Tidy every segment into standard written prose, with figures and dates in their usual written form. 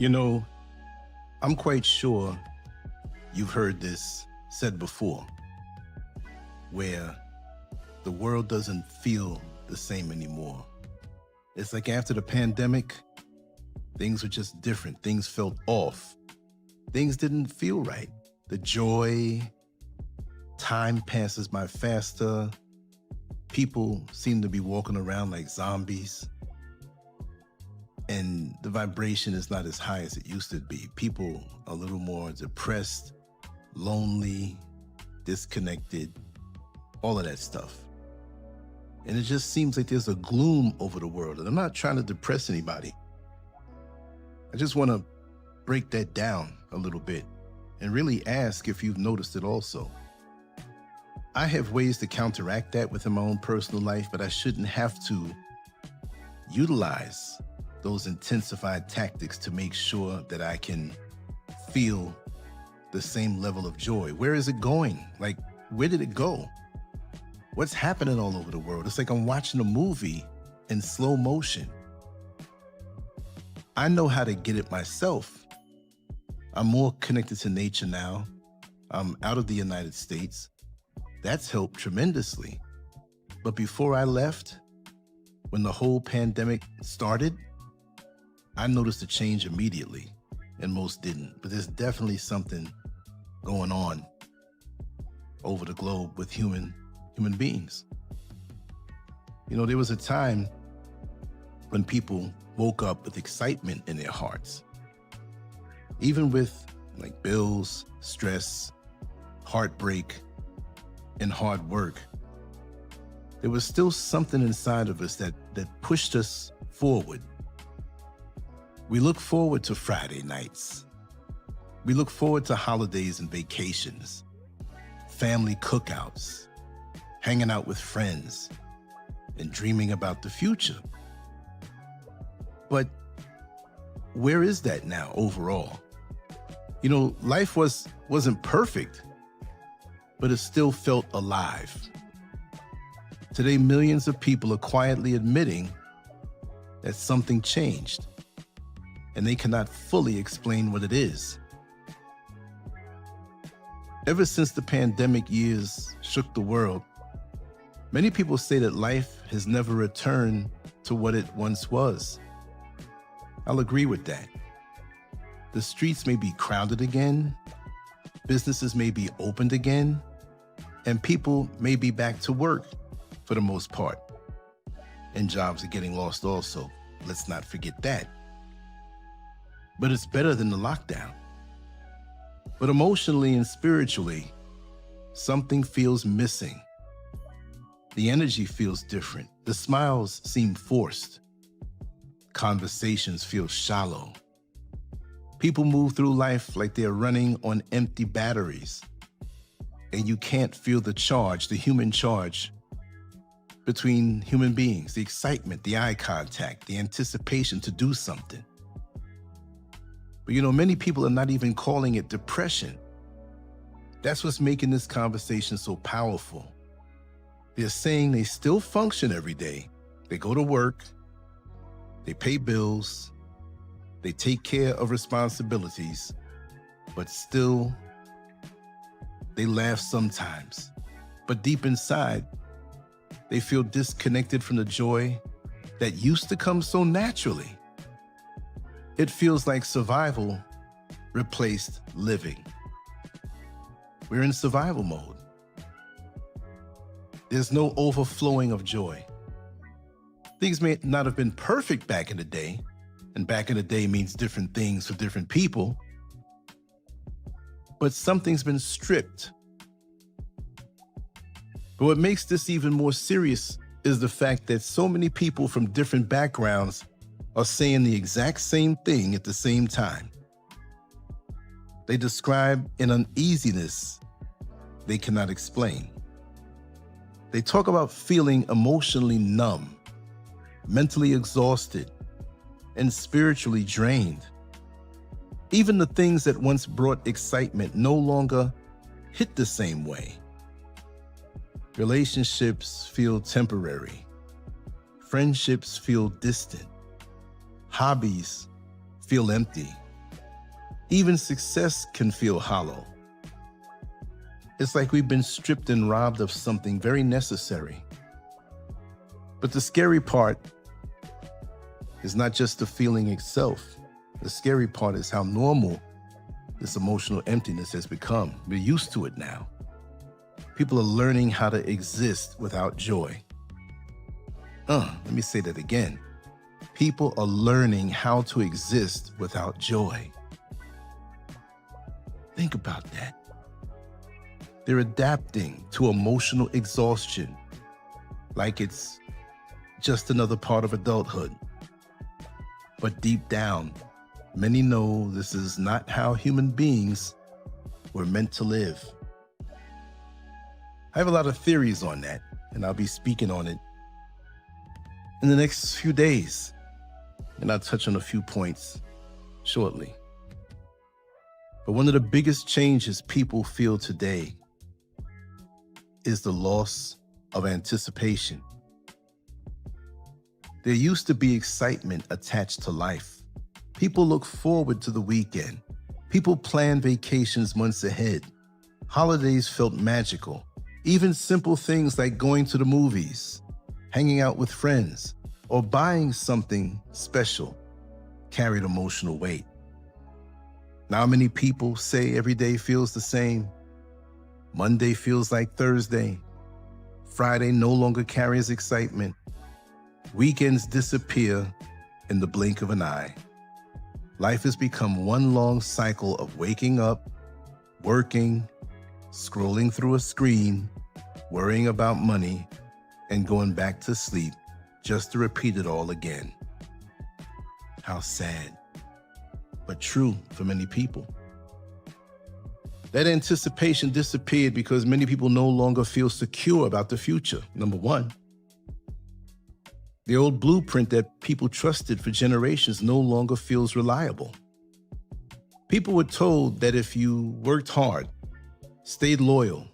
You know, I'm quite sure you've heard this said before, where the world doesn't feel the same anymore. It's like after the pandemic, things were just different. Things felt off. Things didn't feel right. The joy, time passes by faster. People seem to be walking around like zombies. And the vibration is not as high as it used to be. People are a little more depressed, lonely, disconnected, all of that stuff. And it just seems like there's a gloom over the world. And I'm not trying to depress anybody. I just want to break that down a little bit and really ask if you've noticed it also. I have ways to counteract that within my own personal life, but I shouldn't have to utilize those intensified tactics to make sure that I can feel the same level of joy. Where is it going? Like, where did it go? What's happening all over the world? It's like I'm watching a movie in slow motion. I know how to get it myself. I'm more connected to nature now. I'm out of the United States. That's helped tremendously. But before I left, when the whole pandemic started, I noticed a change immediately, and most didn't. But there's definitely something going on over the globe with human beings. You know, there was a time when people woke up with excitement in their hearts. Even with like bills, stress, heartbreak, and hard work, there was still something inside of us that pushed us forward. We look forward to Friday nights. We look forward to holidays and vacations, family cookouts, hanging out with friends, and dreaming about the future. But where is that now overall? You know, life wasn't perfect, but it still felt alive. Today, millions of people are quietly admitting that something changed, and they cannot fully explain what it is. Ever since the pandemic years shook the world, many people say that life has never returned to what it once was. I'll agree with that. The streets may be crowded again, businesses may be opened again, and people may be back to work for the most part. And jobs are getting lost also. Let's not forget that. But it's better than the lockdown. But emotionally and spiritually, something feels missing. The energy feels different. The smiles seem forced. Conversations feel shallow. People move through life like they're running on empty batteries. And you can't feel the charge, the human charge between human beings, the excitement, the eye contact, the anticipation to do something. But you know, many people are not even calling it depression. That's what's making this conversation so powerful. They're saying they still function every day. They go to work, they pay bills, they take care of responsibilities, but still they laugh sometimes. But deep inside, they feel disconnected from the joy that used to come so naturally. It feels like survival replaced living. We're in survival mode. There's no overflowing of joy. Things may not have been perfect back in the day, and back in the day means different things for different people, but something's been stripped. But what makes this even more serious is the fact that so many people from different backgrounds are saying the exact same thing at the same time. They describe an uneasiness they cannot explain. They talk about feeling emotionally numb, mentally exhausted, and spiritually drained. Even the things that once brought excitement no longer hit the same way. Relationships feel temporary. Friendships feel distant. Hobbies feel empty. Even success can feel hollow. It's like we've been stripped and robbed of something very necessary. But the scary part is not just the feeling itself. The scary part is how normal this emotional emptiness has become. We're used to it now. People are learning how to exist without joy. Let me say that again. People are learning how to exist without joy. Think about that. They're adapting to emotional exhaustion like it's just another part of adulthood. But deep down, many know this is not how human beings were meant to live. I have a lot of theories on that, and I'll be speaking on it in the next few days. And I'll touch on a few points shortly. But one of the biggest changes people feel today is the loss of anticipation. There used to be excitement attached to life. People look forward to the weekend. People plan vacations months ahead. Holidays felt magical. Even simple things like going to the movies, hanging out with friends, or buying something special carried emotional weight. Now many people say every day feels the same. Monday feels like Thursday. Friday no longer carries excitement. Weekends disappear in the blink of an eye. Life has become one long cycle of waking up, working, scrolling through a screen, worrying about money, and going back to sleep just to repeat it all again. How sad, but true for many people. That anticipation disappeared because many people no longer feel secure about the future, number one. The old blueprint that people trusted for generations no longer feels reliable. People were told that if you worked hard, stayed loyal,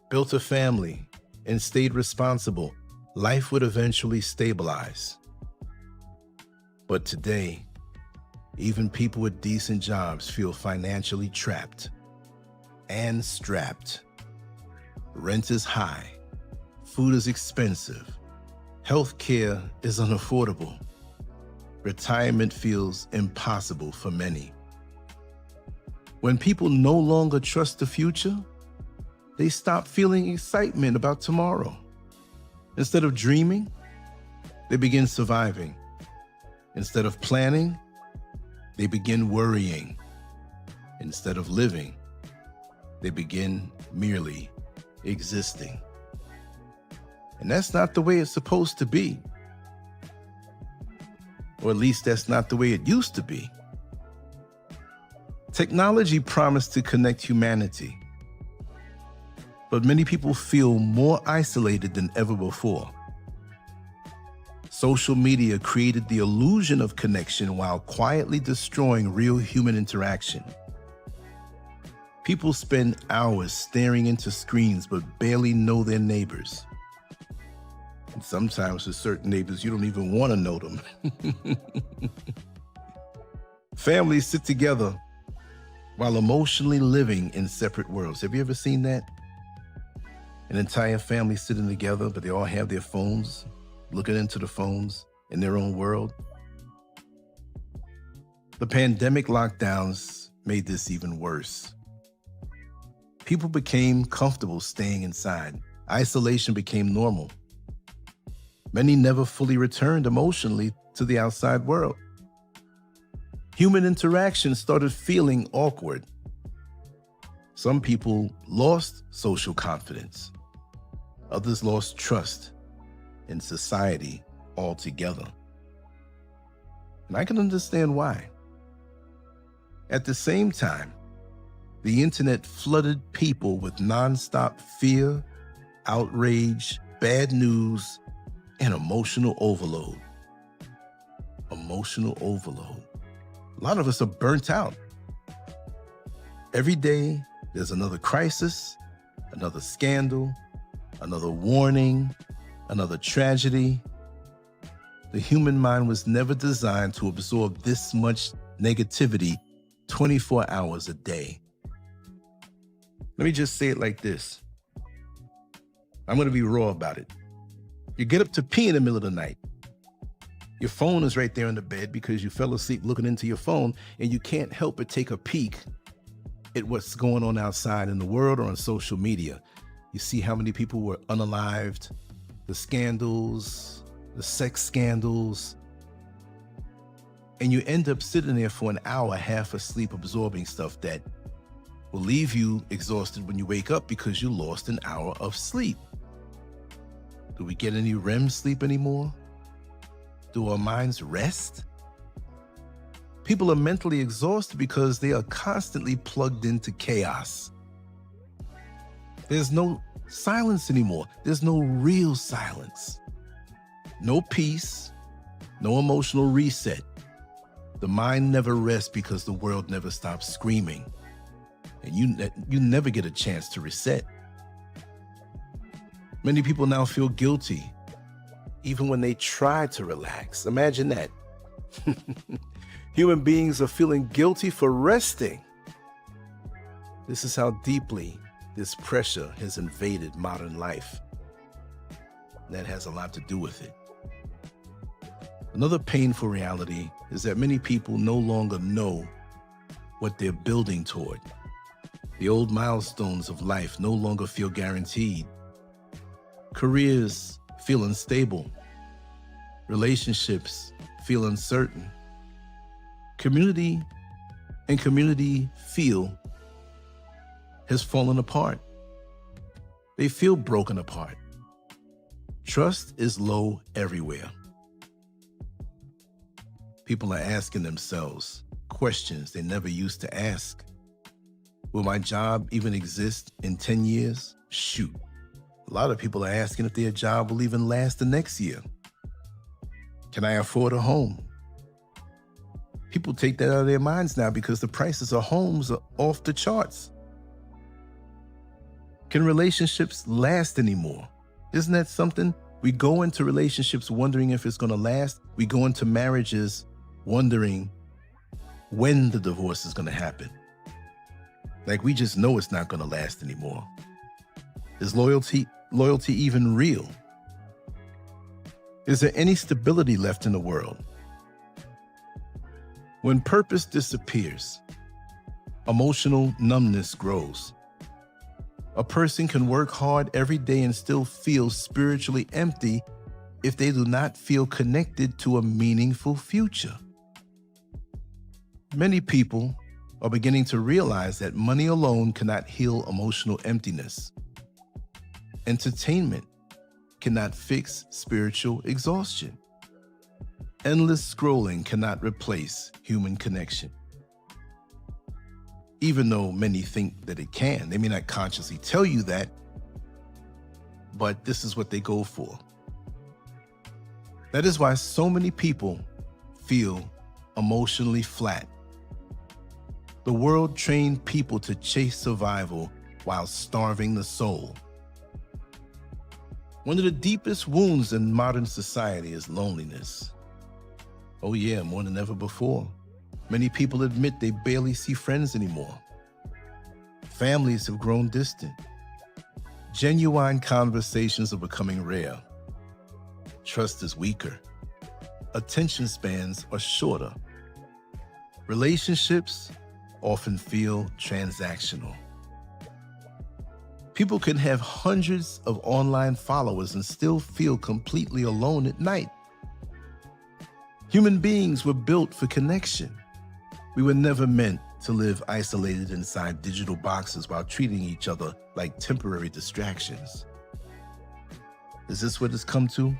built a family, and stayed responsible, life would eventually stabilize. But today, even people with decent jobs feel financially trapped and strapped. Rent is high, food is expensive, healthcare is unaffordable. Retirement feels impossible for many. When people no longer trust the future, they stop feeling excitement about tomorrow. Instead of dreaming, they begin surviving. Instead of planning, they begin worrying. Instead of living, they begin merely existing. And that's not the way it's supposed to be. Or at least that's not the way it used to be. Technology promised to connect humanity, but many people feel more isolated than ever before. Social media created the illusion of connection while quietly destroying real human interaction. People spend hours staring into screens but barely know their neighbors. And sometimes with certain neighbors, you don't even want to know them. Families sit together while emotionally living in separate worlds. Have you ever seen that? An entire family sitting together, but they all have their phones, looking into the phones in their own world. The pandemic lockdowns made this even worse. People became comfortable staying inside. Isolation became normal. Many never fully returned emotionally to the outside world. Human interaction started feeling awkward. Some people lost social confidence. Others lost trust in society altogether. And I can understand why. At the same time, the internet flooded people with nonstop fear, outrage, bad news, and emotional overload. Emotional overload. A lot of us are burnt out. Every day, there's another crisis, another scandal, another warning, another tragedy. The human mind was never designed to absorb this much negativity 24 hours a day. Let me just say it like this. I'm going to be raw about it. You get up to pee in the middle of the night. Your phone is right there in the bed because you fell asleep looking into your phone, and you can't help but take a peek at what's going on outside in the world or on social media. You see how many people were unalived, the scandals, the sex scandals, and you end up sitting there for an hour, half asleep, absorbing stuff that will leave you exhausted when you wake up because you lost an hour of sleep. Do we get any REM sleep anymore? Do our minds rest? People are mentally exhausted because they are constantly plugged into chaos. There's no silence anymore. There's no real silence. No peace, no emotional reset. The mind never rests because the world never stops screaming. And you never get a chance to reset. Many people now feel guilty, even when they try to relax. Imagine that. Human beings are feeling guilty for resting. This is how deeply this pressure has invaded modern life. That has a lot to do with it. Another painful reality is that many people no longer know what they're building toward. The old milestones of life no longer feel guaranteed. Careers feel unstable. Relationships feel uncertain. Community feel has fallen apart. They feel broken apart. Trust is low everywhere. People are asking themselves questions they never used to ask. Will my job even exist in 10 years? Shoot. A lot of people are asking if their job will even last the next year. Can I afford a home? People take that out of their minds now because the prices of homes are off the charts. Can relationships last anymore? Isn't that something? We go into relationships wondering if it's going to last. We go into marriages wondering when the divorce is going to happen. Like we just know it's not going to last anymore. Is loyalty even real? Is there any stability left in the world? When purpose disappears, emotional numbness grows. A person can work hard every day and still feel spiritually empty if they do not feel connected to a meaningful future. Many people are beginning to realize that money alone cannot heal emotional emptiness. Entertainment cannot fix spiritual exhaustion. Endless scrolling cannot replace human connection. Even though many think that it can, they may not consciously tell you that, but this is what they go for. That is why so many people feel emotionally flat. The world trained people to chase survival while starving the soul. One of the deepest wounds in modern society is loneliness. Oh yeah, more than ever before. Many people admit they barely see friends anymore. Families have grown distant. Genuine conversations are becoming rare. Trust is weaker. Attention spans are shorter. Relationships often feel transactional. People can have hundreds of online followers and still feel completely alone at night. Human beings were built for connection. We were never meant to live isolated inside digital boxes while treating each other like temporary distractions. Is this what it's come to?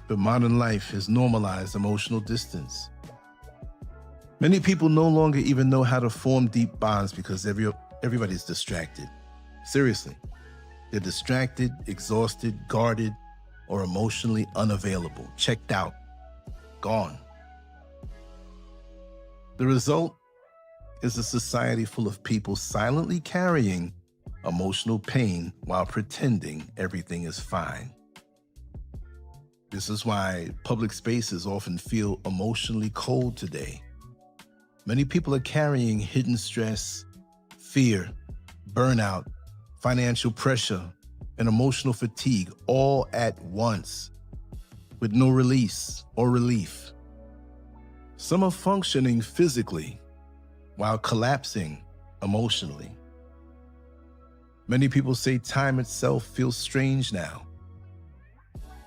But modern life has normalized emotional distance. Many people no longer even know how to form deep bonds because everybody's distracted. Seriously, they're distracted, exhausted, guarded, or emotionally unavailable, checked out, gone. The result is a society full of people silently carrying emotional pain while pretending everything is fine. This is why public spaces often feel emotionally cold today. Many people are carrying hidden stress, fear, burnout, financial pressure, and emotional fatigue all at once, with no release or relief. Some are functioning physically while collapsing emotionally. Many people say time itself feels strange now.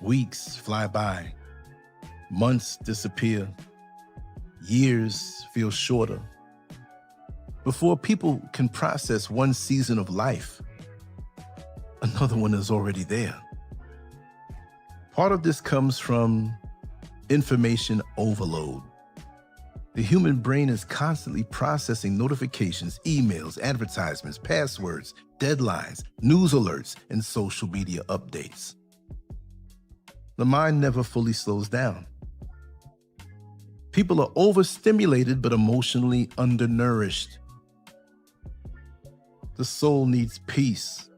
Weeks fly by, months disappear, years feel shorter. Before people can process one season of life, another one is already there. Part of this comes from information overload. The human brain is constantly processing notifications, emails, advertisements, passwords, deadlines, news alerts, and social media updates. The mind never fully slows down. People are overstimulated but emotionally undernourished. The soul needs peace,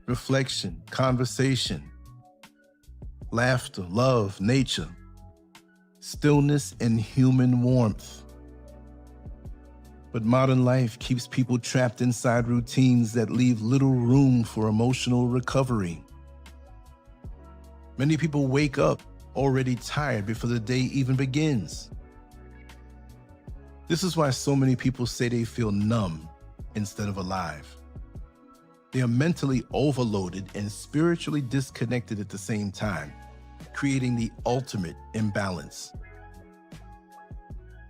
reflection, conversation, laughter, love, nature, stillness, and human warmth. But modern life keeps people trapped inside routines that leave little room for emotional recovery. Many people wake up already tired before the day even begins. This is why so many people say they feel numb instead of alive. They are mentally overloaded and spiritually disconnected at the same time, creating the ultimate imbalance.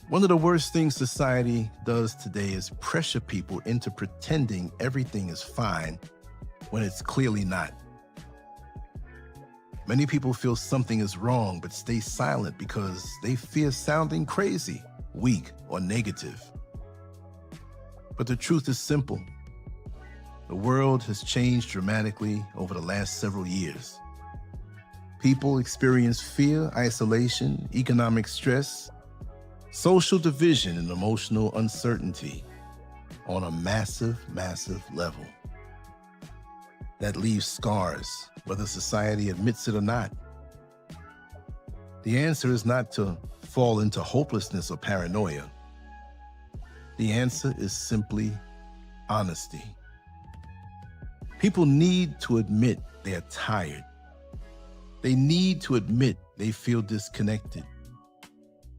One of the worst things society does today is pressure people into pretending everything is fine when it's clearly not. Many people feel something is wrong but stay silent because they fear sounding crazy, weak, or negative. But the truth is simple. The world has changed dramatically over the last several years. People experience fear, isolation, economic stress, social division, and emotional uncertainty on a massive, massive level. That leaves scars, whether society admits it or not. The answer is not to fall into hopelessness or paranoia. The answer is simply honesty. People need to admit they are tired. They need to admit they feel disconnected.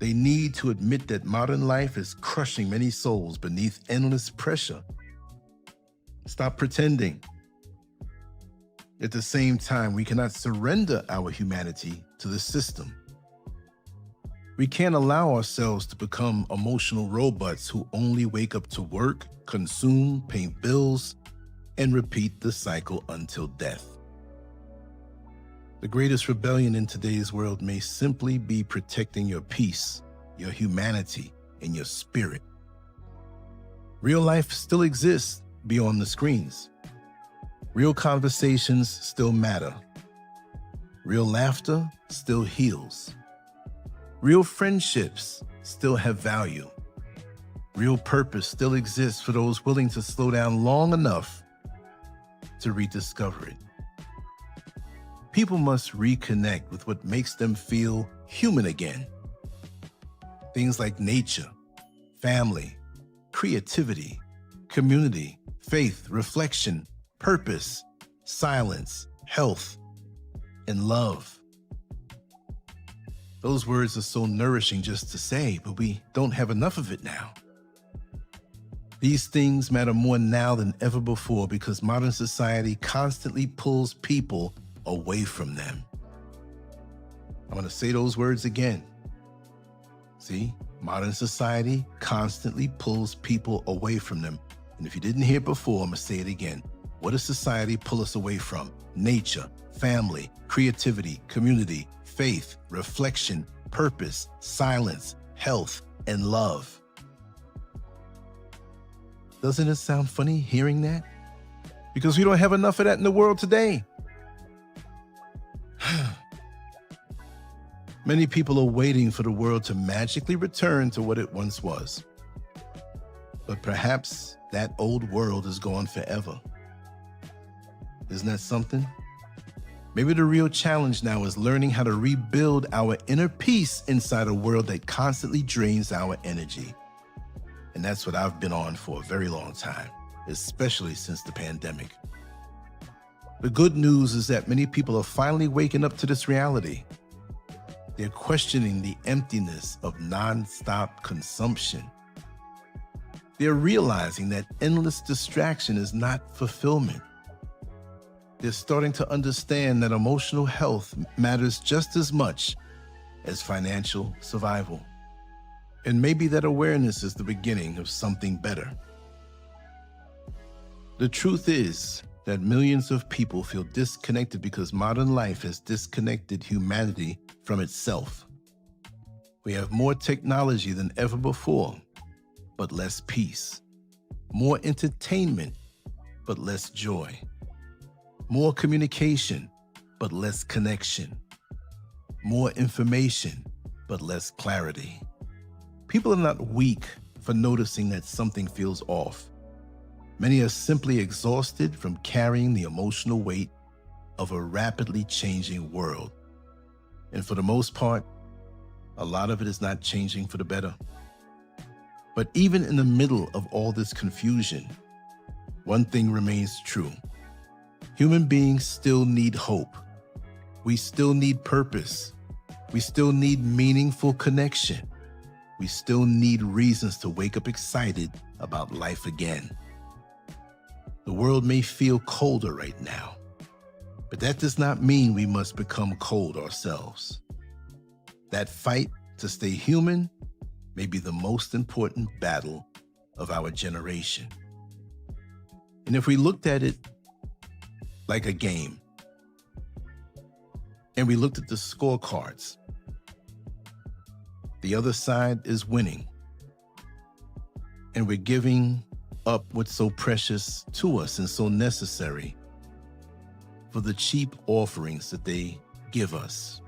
They need to admit that modern life is crushing many souls beneath endless pressure. Stop pretending. At the same time, we cannot surrender our humanity to the system. We can't allow ourselves to become emotional robots who only wake up to work, consume, pay bills, and repeat the cycle until death. The greatest rebellion in today's world may simply be protecting your peace, your humanity, and your spirit. Real life still exists beyond the screens. Real conversations still matter. Real laughter still heals. Real friendships still have value. Real purpose still exists for those willing to slow down long enough to rediscover it. People must reconnect with what makes them feel human again. Things like nature, family, creativity, community, faith, reflection, purpose, silence, health, and love. Those words are so nourishing just to say, but we don't have enough of it now. These things matter more now than ever before because modern society constantly pulls people away from them. I'm going to say those words again. See, modern society constantly pulls people away from them. And if you didn't hear it before, I'm going to say it again. What does society pull us away from? Nature, family, creativity, community, faith, reflection, purpose, silence, health, and love. Doesn't it sound funny hearing that? Because we don't have enough of that in the world today. Many people are waiting for the world to magically return to what it once was. But perhaps that old world is gone forever. Isn't that something? Maybe the real challenge now is learning how to rebuild our inner peace inside a world that constantly drains our energy. And that's what I've been on for a very long time, especially since the pandemic. The good news is that many people are finally waking up to this reality. They're questioning the emptiness of non-stop consumption. They're realizing that endless distraction is not fulfillment. They're starting to understand that emotional health matters just as much as financial survival. And maybe that awareness is the beginning of something better. The truth is that millions of people feel disconnected because modern life has disconnected humanity from itself. We have more technology than ever before, but less peace. More entertainment, but less joy. More communication, but less connection. More information, but less clarity. People are not weak for noticing that something feels off. Many are simply exhausted from carrying the emotional weight of a rapidly changing world. And for the most part, a lot of it is not changing for the better. But even in the middle of all this confusion, one thing remains true. Human beings still need hope. We still need purpose. We still need meaningful connection. We still need reasons to wake up excited about life again. The world may feel colder right now, but that does not mean we must become cold ourselves. That fight to stay human may be the most important battle of our generation. And if we looked at it like a game, and we looked at the scorecards, the other side is winning, and we're giving up what's so precious to us and so necessary for the cheap offerings that they give us.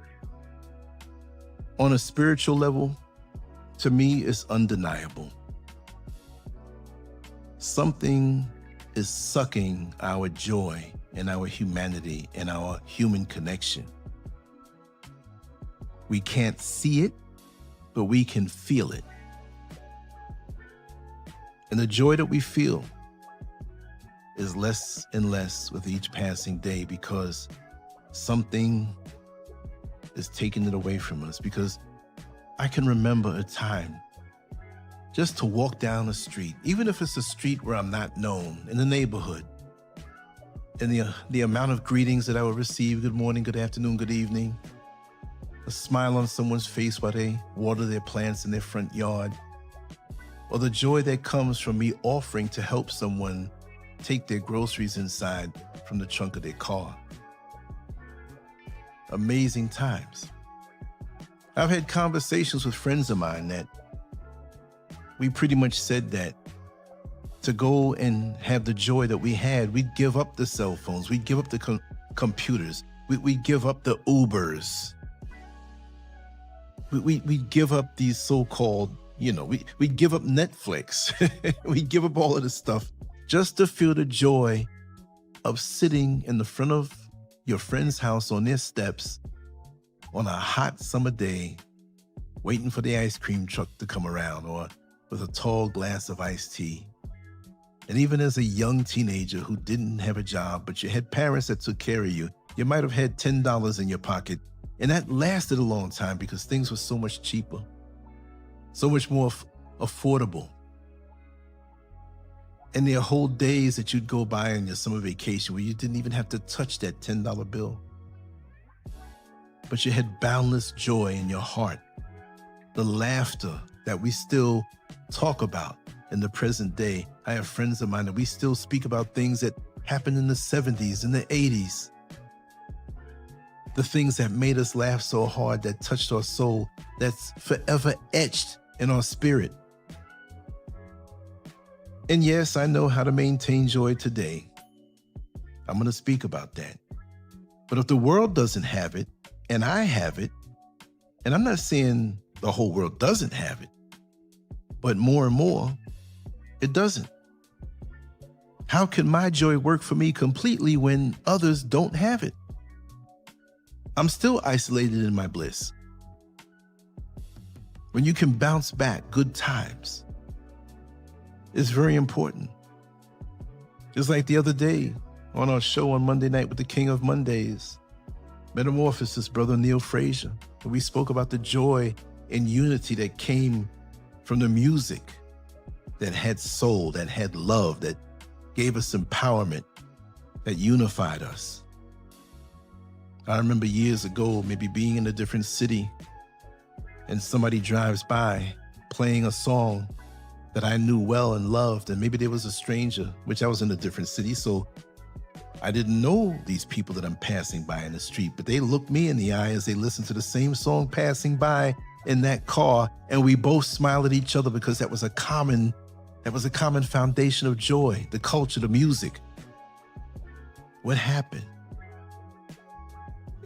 On a spiritual level, to me, it's undeniable. Something is sucking our joy and our humanity and our human connection. We can't see it, but we can feel it. And the joy that we feel is less and less with each passing day because something is taking it away from us. Because I can remember a time just to walk down the street, even if it's a street where I'm not known, in the neighborhood, and the amount of greetings that I would receive, good morning, good afternoon, good evening, a smile on someone's face while they water their plants in their front yard, or the joy that comes from me offering to help someone take their groceries inside from the trunk of their car. Amazing times. I've had conversations with friends of mine that we pretty much said that to go and have the joy that we had, we'd give up the cell phones, we'd give up the computers, we'd give up the Ubers, we'd give up these so-called, we'd give up Netflix, we'd give up all of this stuff just to feel the joy of sitting in the front of your friend's house on their steps on a hot summer day, waiting for the ice cream truck to come around, or with a tall glass of iced tea. And even as a young teenager who didn't have a job, but you had parents that took care of you, you might have had $10 in your pocket. And that lasted a long time because things were so much cheaper, so much more affordable. And there are whole days that you'd go by on your summer vacation where you didn't even have to touch that $10 bill. But you had boundless joy in your heart, the laughter that we still talk about in the present day. I have friends of mine that we still speak about things that happened in the 70s and the 80s. The things that made us laugh so hard, that touched our soul, that's forever etched in our spirit. And yes, I know how to maintain joy today. I'm going to speak about that. But if the world doesn't have it, and I have it, and I'm not saying the whole world doesn't have it, but more and more, it doesn't. How can my joy work for me completely when others don't have it? I'm still isolated in my bliss. When you can bounce back good times, is very important. Just like the other day on our show on Monday night with the King of Mondays, Metamorphosis, Brother Neil Frazier, we spoke about the joy and unity that came from the music that had soul, that had love, that gave us empowerment, that unified us. I remember years ago, maybe being in a different city and somebody drives by playing a song that I knew well and loved, and maybe there was a stranger, which I was in a different city, so I didn't know these people that I'm passing by in the street, but they looked me in the eye as they listened to the same song passing by in that car, and we both smiled at each other because that was a common foundation of joy, the culture, the music. What happened?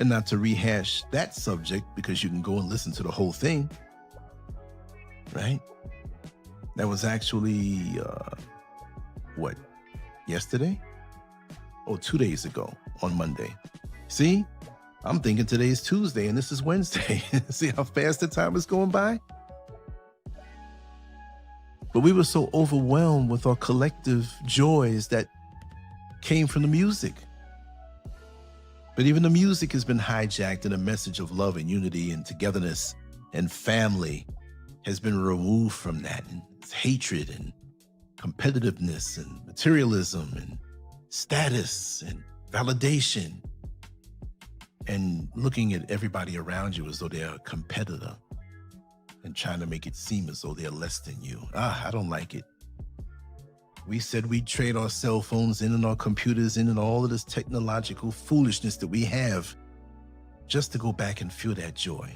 And not to rehash that subject, because you can go and listen to the whole thing, right? That was actually, yesterday? Oh, 2 days ago on Monday. See, I'm thinking today's Tuesday and this is Wednesday. See how fast the time is going by? But we were so overwhelmed with our collective joys that came from the music. But even the music has been hijacked, and a message of love and unity and togetherness and family has been removed from that. And it's hatred and competitiveness and materialism and status and validation, and looking at everybody around you as though they're a competitor and trying to make it seem as though they're less than you. I don't like it. We said we'd trade our cell phones in and our computers in and all of this technological foolishness that we have just to go back and feel that joy.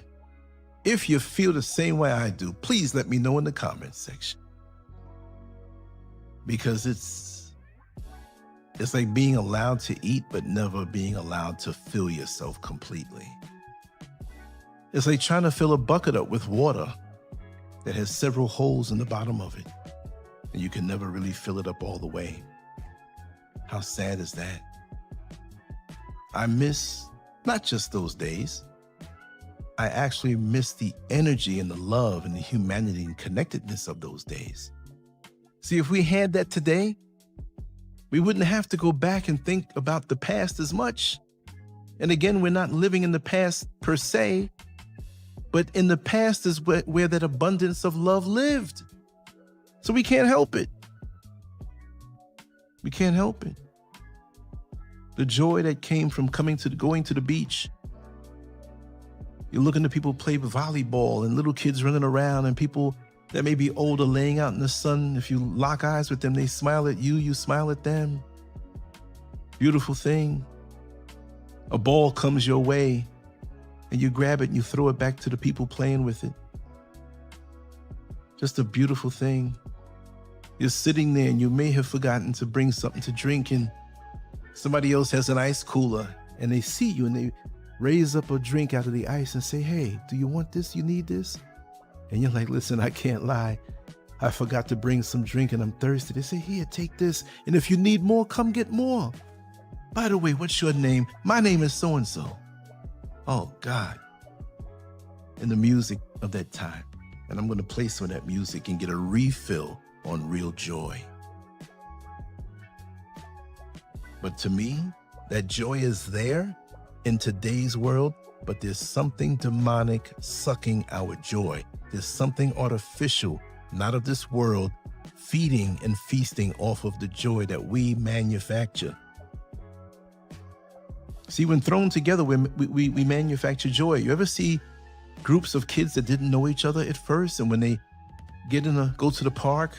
If you feel the same way I do, please let me know in the comments section. Because it's like being allowed to eat, but never being allowed to fill yourself completely. It's like trying to fill a bucket up with water that has several holes in the bottom of it, and you can never really fill it up all the way. How sad is that? I miss not just those days. I actually miss the energy and the love and the humanity and connectedness of those days. See, if we had that today, we wouldn't have to go back and think about the past as much. And again, we're not living in the past per se, but in the past is where that abundance of love lived. So we can't help it. We can't help it. The joy that came from going to the beach. You're looking at people play volleyball and little kids running around, and people that may be older laying out in the sun. If you lock eyes with them, they smile at you, you smile at them. Beautiful thing. A ball comes your way and you grab it and you throw it back to the people playing with it. Just a beautiful thing. You're sitting there and you may have forgotten to bring something to drink, and somebody else has an ice cooler and they see you and they raise up a drink out of the ice and say, "Hey, do you want this? You need this?" And you're like, "Listen, I can't lie. I forgot to bring some drink and I'm thirsty." They say, "Here, take this. And if you need more, come get more. By the way, what's your name?" "My name is so-and-so." Oh, God. And the music of that time. And I'm going to play some of that music and get a refill on real joy. But to me, that joy is there in today's world, but there's something demonic sucking our joy. There's something artificial, not of this world, feeding and feasting off of the joy that we manufacture. See, when thrown together, we manufacture joy. You ever see groups of kids that didn't know each other at first, and when they go to the park,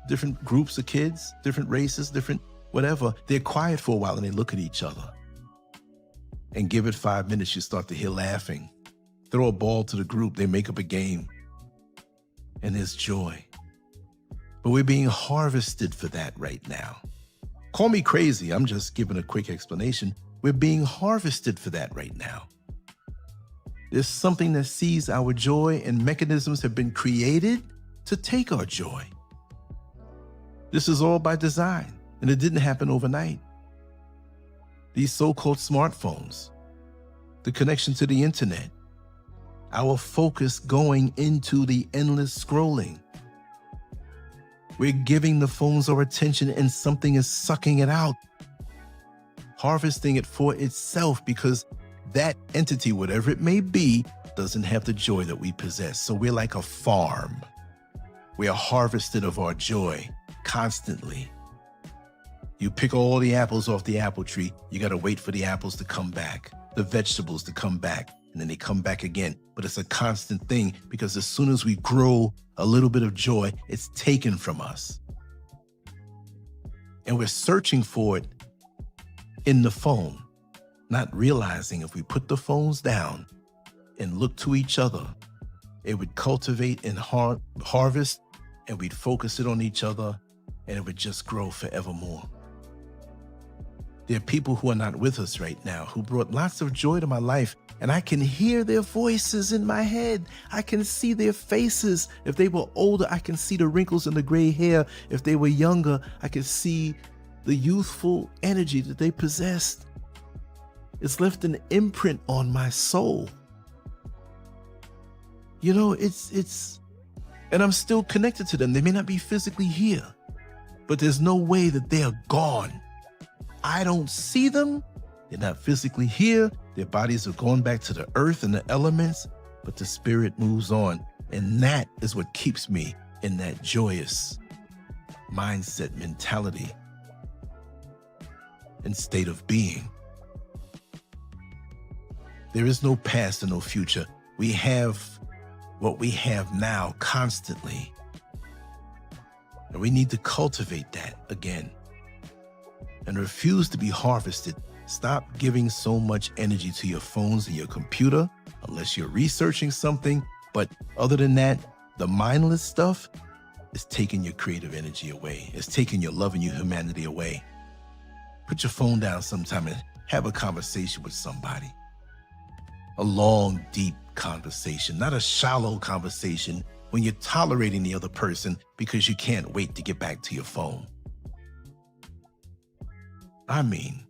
different groups of kids, different races, different whatever, they're quiet for a while and they look at each other. And give it 5 minutes, you start to hear laughing. Throw a ball to the group, they make up a game. And there's joy. But we're being harvested for that right now. Call me crazy, I'm just giving a quick explanation. We're being harvested for that right now. There's something that sees our joy, and mechanisms have been created to take our joy. This is all by design, and it didn't happen overnight. These so-called smartphones, the connection to the internet, our focus going into the endless scrolling. We're giving the phones our attention and something is sucking it out, harvesting it for itself, because that entity, whatever it may be, doesn't have the joy that we possess. So we're like a farm. We are harvested of our joy constantly. You pick all the apples off the apple tree, you got to wait for the apples to come back, the vegetables to come back, and then they come back again. But it's a constant thing, because as soon as we grow a little bit of joy, it's taken from us. And we're searching for it in the phone, not realizing if we put the phones down and look to each other, it would cultivate and harvest, and we'd focus it on each other, and it would just grow forevermore. There are people who are not with us right now who brought lots of joy to my life, and I can hear their voices in my head. I can see their faces. If they were older, I can see the wrinkles and the gray hair. If they were younger, I can see the youthful energy that they possessed. It's left an imprint on my soul. You know, and I'm still connected to them. They may not be physically here, but there's no way that they are gone. I don't see them. They're not physically here. Their bodies have gone back to the earth and the elements, but the spirit moves on. And that is what keeps me in that joyous mindset, mentality, and state of being. There is no past and no future. We have what we have now constantly. And we need to cultivate that again and refuse to be harvested. Stop giving so much energy to your phones and your computer unless you're researching something. But other than that, the mindless stuff is taking your creative energy away. It's taking your love and your humanity away. Put your phone down sometime and have a conversation with somebody. A long, deep conversation, not a shallow conversation when you're tolerating the other person because you can't wait to get back to your phone. I mean,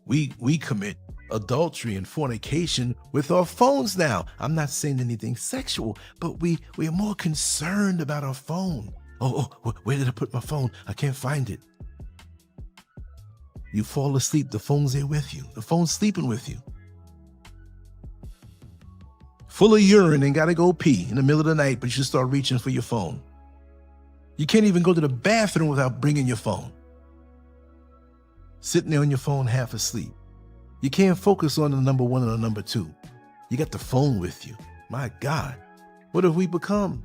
we commit adultery and fornication with our phones now. I'm not saying anything sexual, but we are more concerned about our phone. Oh, where did I put my phone? I can't find it. You fall asleep, the phone's there with you. The phone's sleeping with you. Full of urine and gotta go pee in the middle of the night, but you start reaching for your phone. You can't even go to the bathroom without bringing your phone. Sitting there on your phone half asleep. You can't focus on the number one and the number two. You got the phone with you. My God, what have we become?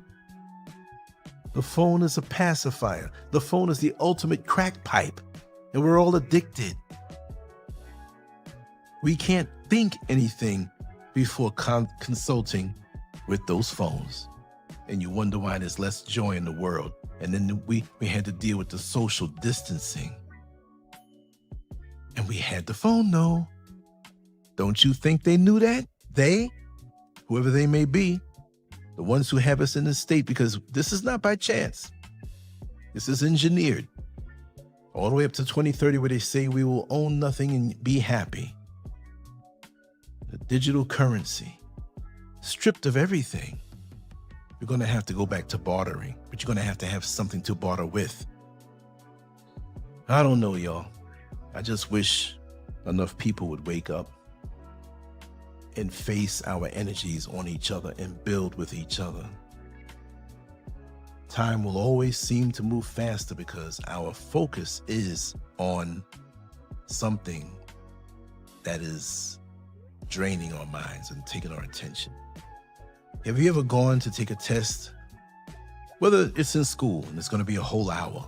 The phone is a pacifier. The phone is the ultimate crack pipe, and we're all addicted. We can't think anything before consulting with those phones. And you wonder why there's less joy in the world. And then we had to deal with the social distancing. And we had the phone, though. Don't you think they knew that? They, whoever they may be, the ones who have us in this state, because this is not by chance. This is engineered. All the way up to 2030, where they say we will own nothing and be happy. The digital currency, stripped of everything. You're going to have to go back to bartering, but you're going to have something to barter with. I don't know, y'all. I just wish enough people would wake up and face our energies on each other and build with each other. Time will always seem to move faster because our focus is on something that is draining our minds and taking our attention. Have you ever gone to take a test? Whether it's in school and it's going to be a whole hour,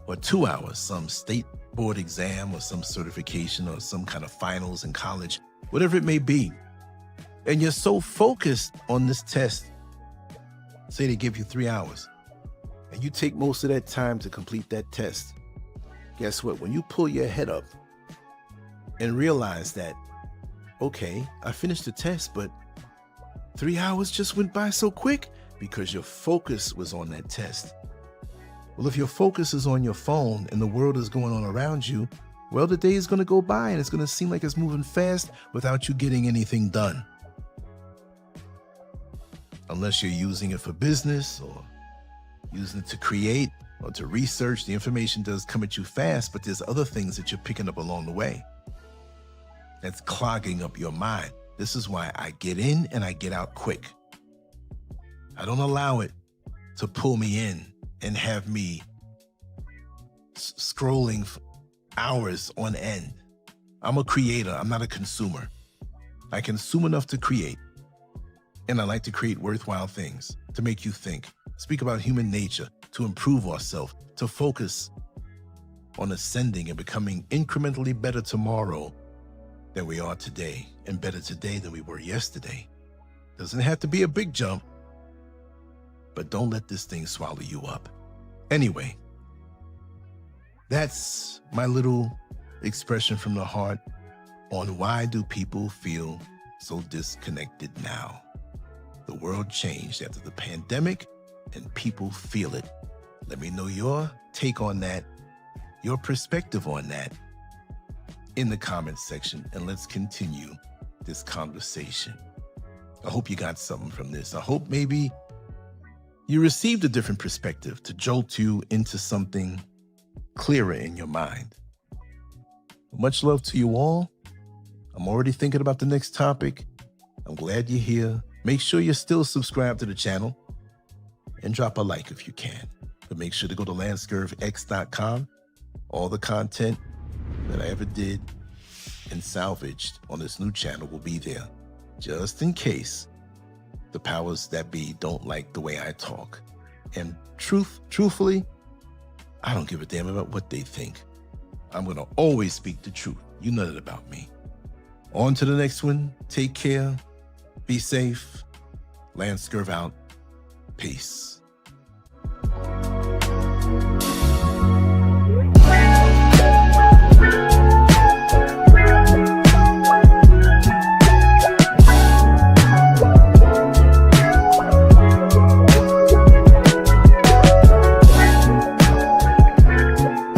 or 2 hours, some state board exam or some certification or some kind of finals in college, whatever it may be. And you're so focused on this test, say they give you 3 hours, and you take most of that time to complete that test. Guess what? When you pull your head up and realize that, okay, I finished the test, but 3 hours just went by so quick because your focus was on that test. Well, if your focus is on your phone and the world is going on around you, well, the day is going to go by and it's going to seem like it's moving fast without you getting anything done. Unless you're using it for business or using it to create or to research. The information does come at you fast, but there's other things that you're picking up along the way that's clogging up your mind. This is why I get in and I get out quick. I don't allow it to pull me in and have me scrolling for hours on end. I'm a creator. I'm not a consumer. I consume enough to create. And I like to create worthwhile things, to make you think, speak about human nature, to improve ourselves, to focus on ascending and becoming incrementally better tomorrow than we are today, and better today than we were yesterday. Doesn't have to be a big jump, but don't let this thing swallow you up. Anyway, that's my little expression from the heart on why do people feel so disconnected now. The world changed after the pandemic and people feel it. Let me know your take on that, your perspective on that in the comments section, and let's continue this conversation. I hope you got something from this. I hope maybe you received a different perspective to jolt you into something clearer in your mind. Much love to you all. I'm already thinking about the next topic. I'm glad you're here. Make sure you're still subscribed to the channel and drop a like if you can. But make sure to go to landscurvx.com. All the content that I ever did and salvaged on this new channel will be there, just in case the powers that be don't like the way I talk. And truthfully, I don't give a damn about what they think. I'm going to always speak the truth. You know that about me. On to the next one. Take care. Be safe. Scurv out. Peace.